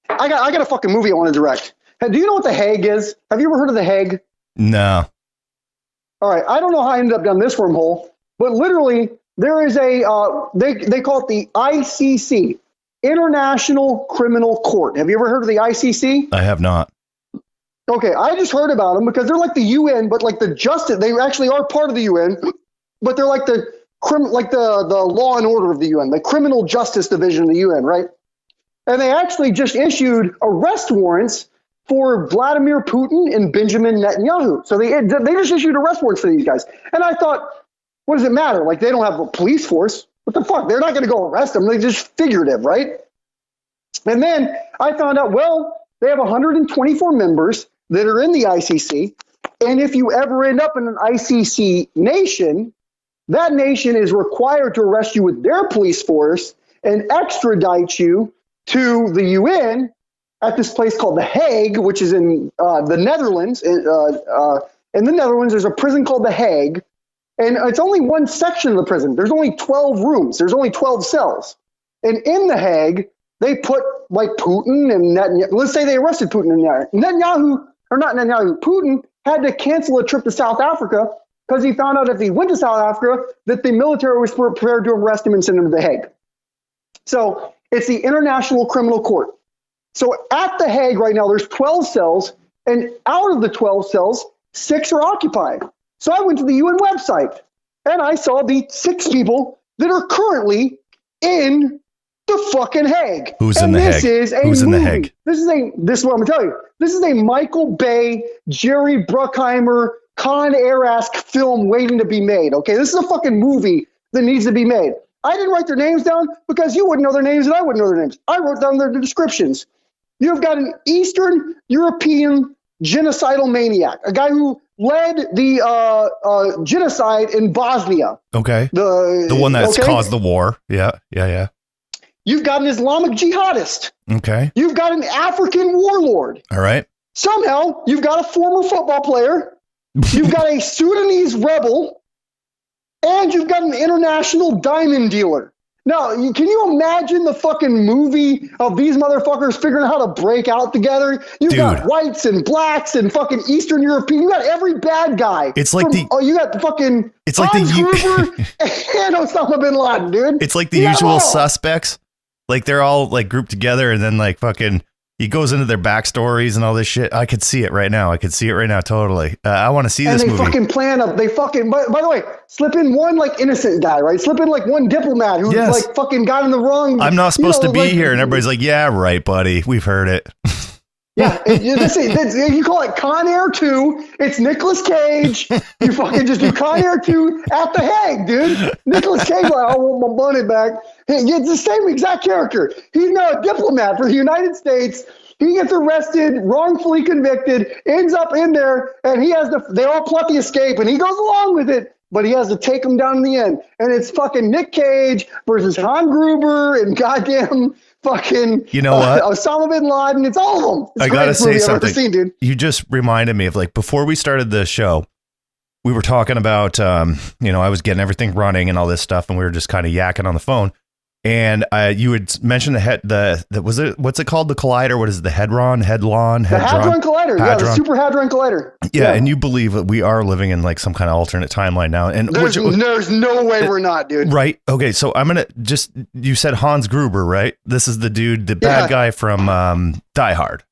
I got a fucking movie I want to direct. Do you know what The Hague is? Have you ever heard of The Hague? No. All right. I don't know how I ended up down this wormhole, but literally there is a, they call it the ICC, International Criminal Court. Have you ever heard of the ICC? I have not. Okay. I just heard about them because they're like the UN, but like the justice, they actually are part of the UN, but they're like the law and order of the UN, the criminal justice division of the UN, right? And they actually just issued arrest warrants for Vladimir Putin and Benjamin Netanyahu. So they just issued arrest warrants for these guys. And I thought, what does it matter? Like, they don't have a police force. What the fuck? They're not going to go arrest them. They're just figurative, right? And then I found out, well, they have 124 members that are in the ICC. And if you ever end up in an ICC nation, that nation is required to arrest you with their police force and extradite you to the UN at this place called The Hague, which is in the Netherlands. In the Netherlands, there's a prison called The Hague, and it's only one section of the prison. There's only 12 rooms. There's only 12 cells. And in The Hague, they put like Putin and Netanyahu. Let's say they arrested Putin and Netanyahu. Putin had to cancel a trip to South Africa because he found out if he went to South Africa that the military was prepared to arrest him and send him to The Hague. So it's the International Criminal Court. So at The Hague right now, there's 12 cells, and out of the 12 cells, 6 are occupied. So I went to the UN website, and I saw the 6 people that are currently in the fucking Hague. Who's in The Hague? Who's in The Hague? This is what I'm going to tell you. This is a Michael Bay, Jerry Bruckheimer, Con Air-esque film waiting to be made, okay? This is a fucking movie that needs to be made. I didn't write their names down because you wouldn't know their names and I wouldn't know their names. I wrote down their descriptions. You've got an Eastern European genocidal maniac, a guy who led the genocide in Bosnia. Okay. The one that's caused the war. Yeah. You've got an Islamic jihadist. Okay. You've got an African warlord. All right. Somehow, you've got a former football player. You've got a Sudanese rebel. And you've got an international diamond dealer. Now, can you imagine the fucking movie of these motherfuckers figuring out how to break out together? You've got whites and blacks and fucking Eastern European. You got every bad guy. It's like you got the fucking Hans Gruber and Osama bin Laden, dude. It's like the usual suspects. Like they're all like grouped together, and then like fucking he goes into their backstories and all this shit. I could see it right now. Totally. I want to see this movie. And they fucking plan up. They fucking, by the way, slip in one like innocent guy, right? Slip in like one diplomat who's like fucking got in the wrong. I'm not supposed to be here. And everybody's like, yeah, right, buddy. We've heard it. Yeah. You call it Con Air 2. It's Nicolas Cage. You fucking just do Con Air 2 at The Hague, dude. Nicolas Cage, like, I want my money back. It's the same exact character. He's now a diplomat for the United States. He gets arrested, wrongfully convicted, ends up in there, and they all plot the escape, and he goes along with it, but he has to take them down in the end. And it's fucking Nick Cage versus Han Gruber and goddamn fucking Osama bin Laden. It's all of them. It's I gotta say something. I've ever seen, dude. You just reminded me of like before we started the show, we were talking about I was getting everything running and all this stuff, and we were just kind of yakking on the phone. And you had mentioned what's it called? The collider? What is it? The Hadron Collider. Yeah, the Super Hadron Collider. Yeah, and you believe that we are living in like some kind of alternate timeline now. And there's no way we're not, dude. Right. Okay. So I'm going to you said Hans Gruber, right? This is the dude, the bad guy from Die Hard.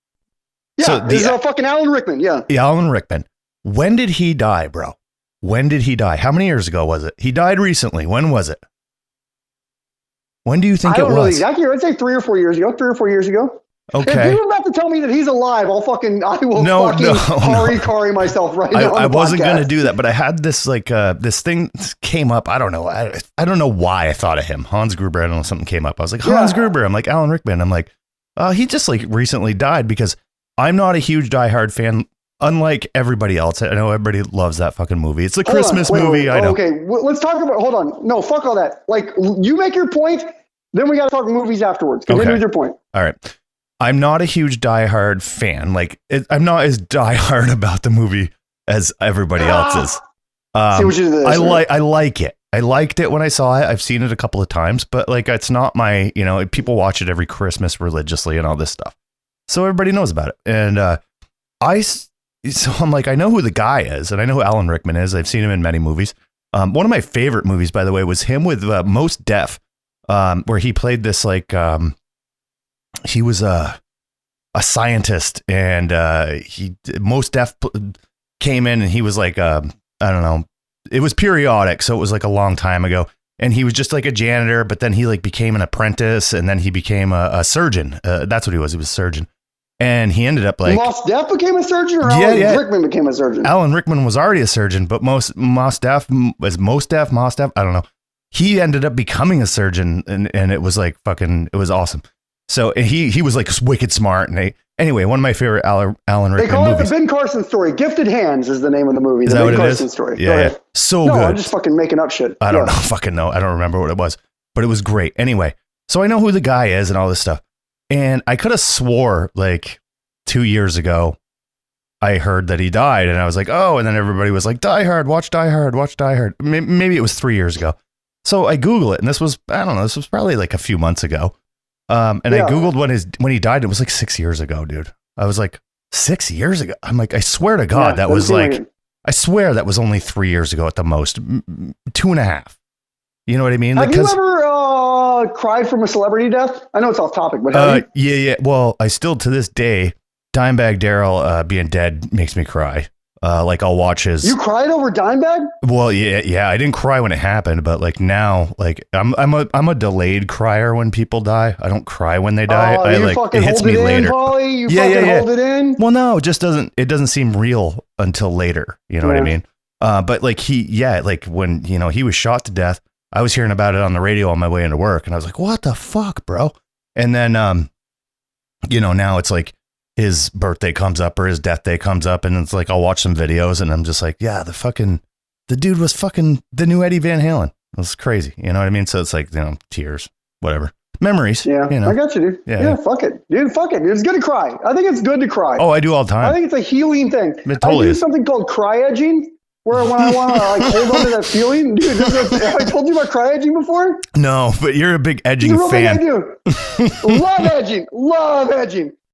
Yeah. So this is fucking Alan Rickman. Yeah. Alan Rickman. When did he die, bro? When did he die? How many years ago was it? He died recently. When was it? When do you think it was? Really exactly. I'd say 3 or 4 years ago. Okay. If you're about to tell me that he's alive, I will fucking Kari myself right now. I wasn't going to do that, but I had this this thing came up. I don't know. I don't know why I thought of him. Hans Gruber. I don't know. Something came up. I was like, Hans Gruber. I'm like, Alan Rickman. I'm like, he just like recently died, because I'm not a huge Die Hard fan. Unlike everybody else, I know everybody loves that fucking movie. It's a Christmas movie. I know. Okay, let's talk about. Hold on. No, fuck all that. Like, you make your point, then we got to talk movies afterwards. Continue with your point. All right. I'm not a huge Die Hard fan. Like, I'm not as Die Hard about the movie as everybody else is. See what you did this, I like it. I liked it when I saw it. I've seen it a couple of times, but like, it's not my. People watch it every Christmas religiously and all this stuff. So everybody knows about it. And so I'm like, I know who the guy is, and I know who Alan Rickman is. I've seen him in many movies. One of my favorite movies, by the way, was him with Most Def, where he played this he was a scientist, and Most Def came in, and he was like, I don't know, it was periodic, so it was like a long time ago, and he was just like a janitor, but then he like became an apprentice, and then he became a surgeon. That's what he was. He was a surgeon. And he ended up like Mos Def became a surgeon, or Alan Rickman became a surgeon? Alan Rickman was already a surgeon, but Mos Def, I don't know. He ended up becoming a surgeon, and it was like fucking, it was awesome. So he was like wicked smart. And anyway, one of my favorite Alan Rickman movies. They call it the Ben Carson story. Gifted Hands is the name of the movie. Is the that Ben what it Carson is? story. Yeah. So good. I'm just fucking making up shit. I don't know. Fucking know. I don't remember what it was, but it was great. Anyway, so I know who the guy is and all this stuff. And I could have swore like 2 years ago, I heard that he died, and I was like, oh, and then everybody was like, Die Hard, watch Die Hard, watch Die Hard. Maybe it was 3 years ago. So I Google it, and this was, I don't know, this was probably like a few months ago. I Googled when he died. It was like 6 years ago, dude. I was like, 6 years ago. I'm like, I swear to God, that was like, I swear that was only 3 years ago at the most, 2.5. You know what I mean? Have you ever cried from a celebrity death? I know it's off topic, but have you? Yeah. Well, I still, to this day, Dimebag Darrell being dead makes me cry. Like I'll watch his. You cried over Dimebag? Well, yeah. I didn't cry when it happened, but like now, like I'm a delayed crier when people die. I don't cry when they die. It hits me later. Pauly? You hold it in. Well, no, it doesn't seem real until later. You know what I mean? But like like when he was shot to death, I was hearing about it on the radio on my way into work, and I was like, what the fuck, bro? And then now it's like his birthday comes up or his death day comes up, and it's like I'll watch some videos, and I'm just like, yeah, the dude was fucking the new Eddie Van Halen. It was crazy, you know what I mean? So it's like, tears, whatever, memories. Yeah, I got you, dude. Yeah, fuck it, dude. It's good to cry. I think it's good to cry. Oh, I do all the time. I think it's a healing thing. It totally I do is. something called cry-edging, where when I want to like hold on to that feeling, dude. Have I told you about cry-edging before? No, but you're a big edging fan. I do. Love edging.